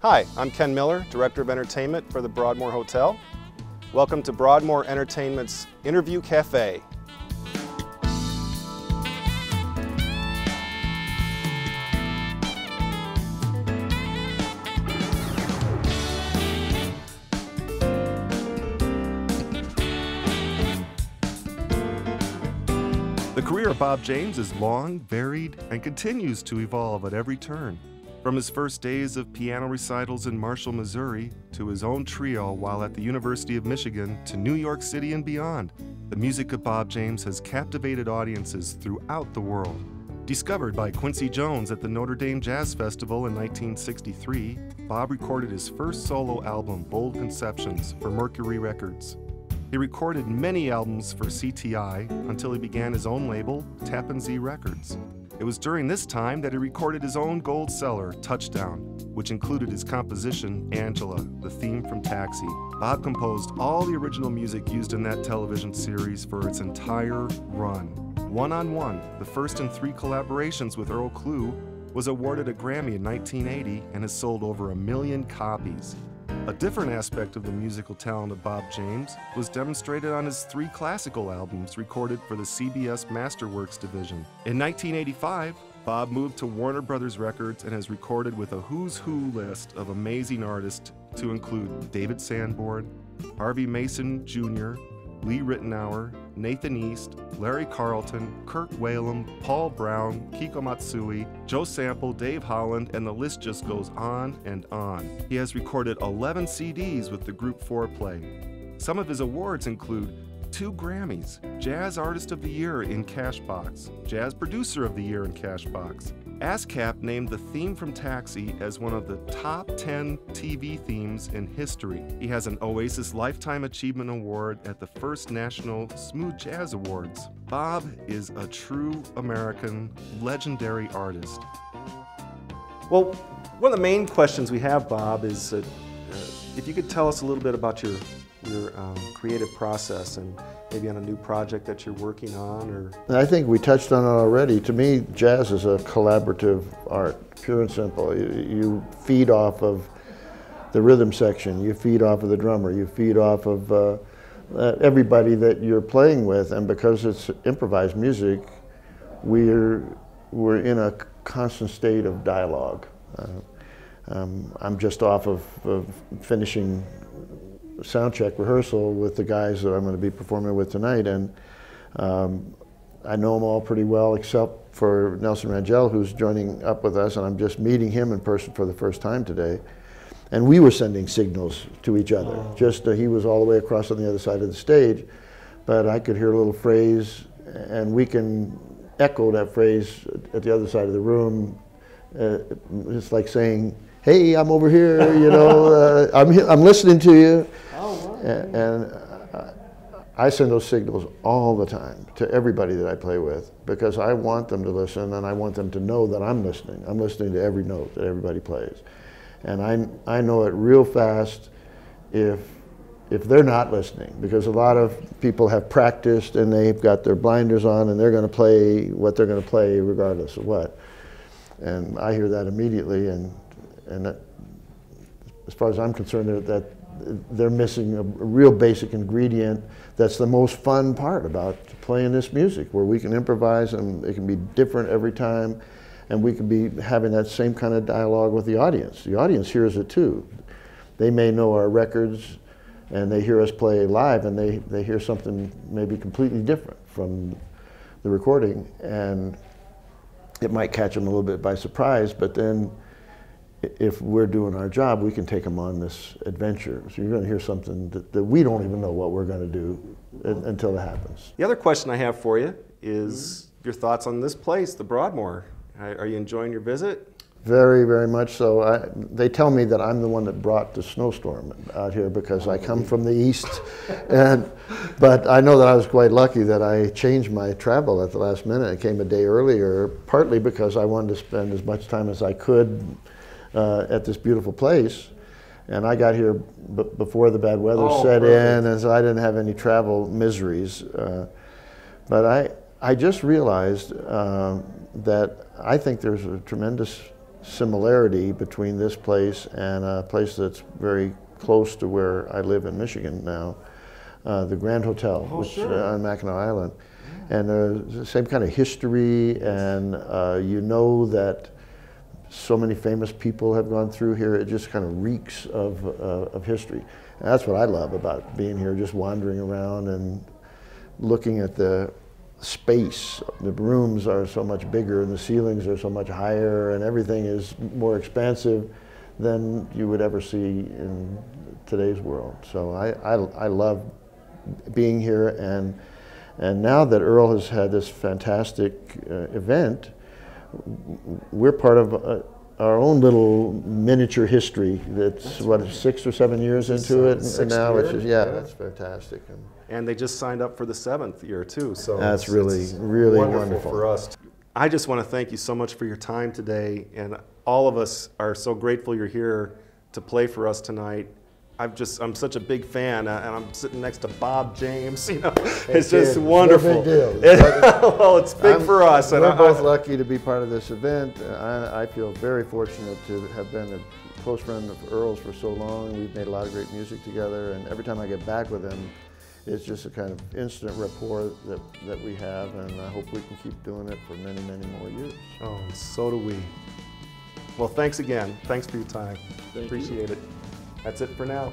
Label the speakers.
Speaker 1: Hi, I'm Ken Miller, Director of Entertainment for the Broadmoor Hotel. Welcome to Broadmoor Entertainment's Interview Cafe.
Speaker 2: The career of Bob James is long, varied, and continues to evolve at every turn. From his first days of piano recitals in Marshall, Missouri, to his own trio while at the University of Michigan, to New York City and beyond, the music of Bob James has captivated audiences throughout the world. Discovered by Quincy Jones at the Notre Dame Jazz Festival in 1963, Bob recorded his first solo album, Bold Conceptions, for Mercury Records. He recorded many albums for CTI until he began his own label, Tappan Zee Records. It was during this time that he recorded his own gold seller, Touchdown, which included his composition, Angela, the theme from Taxi. Bob composed all the original music used in that television series for its entire run. One on One, the first in 3 collaborations with Earl Klugh, was awarded a Grammy in 1980 and has sold over 1 million copies. A different aspect of the musical talent of Bob James was demonstrated on his 3 classical albums recorded for the CBS Masterworks division. In 1985, Bob moved to Warner Brothers Records and has recorded with a who's who list of amazing artists to include David Sanborn, Harvey Mason Jr., Lee Ritenour, Nathan East, Larry Carlton, Kirk Whalum, Paul Brown, Kiko Matsui, Joe Sample, Dave Holland, and the list just goes on and on. He has recorded 11 CDs with the group Foreplay. Some of his awards include 2 Grammys, Jazz Artist of the Year in Cashbox, Jazz Producer of the Year in Cashbox. ASCAP named the theme from Taxi as one of the top 10 TV themes in history. He has an Oasis Lifetime Achievement Award at the first National Smooth Jazz Awards. Bob is a true American, legendary artist.
Speaker 1: Well, one of the main questions we have, Bob, is if you could tell us a little bit about your creative process and maybe on a new project that you're working on, or...
Speaker 3: I think we touched on it already. To me, jazz is a collaborative art, pure and simple. You feed off of the rhythm section, you feed off of the drummer, you feed off of everybody that you're playing with, and because it's improvised music, we're in a constant state of dialogue. I'm just off of finishing sound check rehearsal with the guys that I'm going to be performing with tonight, and I know them all pretty well except for Nelson Rangel, who's joining up with us, and I'm just meeting him in person for the first time today. And we were sending signals to each other. He was all the way across on the other side of the stage, but I could hear a little phrase, and we can echo that phrase at the other side of the room. It's like saying, "Hey, I'm over here, you know, I'm listening to you." And I send those signals all the time to everybody that I play with, because I want them to listen, and I want them to know that I'm listening. I'm listening to every note that everybody plays. And I know it real fast if they're not listening, because a lot of people have practiced and they've got their blinders on and they're going to play what they're going to play regardless of what. And I hear that immediately, and that, as far as I'm concerned, that they're missing a real basic ingredient that's the most fun part about playing this music, where we can improvise and it can be different every time, and we can be having that same kind of dialogue with the audience. The audience hears it too. They may know our records and they hear us play live, and they hear something maybe completely different from the recording, and it might catch them a little bit by surprise, but then if we're doing our job, we can take them on this adventure. So you're going to hear something that we don't even know what we're going to do until it happens.
Speaker 1: The other question I have for you is your thoughts on this place, the Broadmoor. Are you enjoying your visit?
Speaker 3: Very, very much so. They tell me that I'm the one that brought the snowstorm out here because I come from the east. But I know that I was quite lucky that I changed my travel at the last minute. I came a day earlier, partly because I wanted to spend as much time as I could at this beautiful place. And I got here before the bad weather set in, and so I didn't have any travel miseries. But I just realized that I think there's a tremendous similarity between this place and a place that's very close to where I live in Michigan now, the Grand Hotel, which on Mackinac Island. And there's the same kind of history, and you know that so many famous people have gone through here. It just kind of reeks of history. And that's what I love about being here, just wandering around and looking at the space. The rooms are so much bigger and the ceilings are so much higher and everything is more expansive than you would ever see in today's world. So I love being here, and now that Earl has had this fantastic event, we're part of our own little miniature history that's what, 6 or 7 years into it, and now it's just, yeah, that's fantastic.
Speaker 1: And they just signed up for the 7th year too, so
Speaker 3: that's
Speaker 1: it's
Speaker 3: really
Speaker 1: wonderful for us. I just want to thank you so much for your time today, and all of us are so grateful you're here to play for us tonight. I'm such a big fan, and I'm sitting next to BobJames. You know, it's just wonderful.
Speaker 3: No big deal.
Speaker 1: Well, it's big for us.
Speaker 3: We're both lucky to be part of this event. I feel very fortunate to have been a close friend of Earl's for so long. We've made a lot of great music together, and every time I get back with him, it's just a kind of instant rapport that we have, and I hope we can keep doing it for many, many more years.
Speaker 1: Oh, so do we. Well, thanks again. Thanks for your time.
Speaker 3: Thank
Speaker 1: Appreciate it. That's it for now.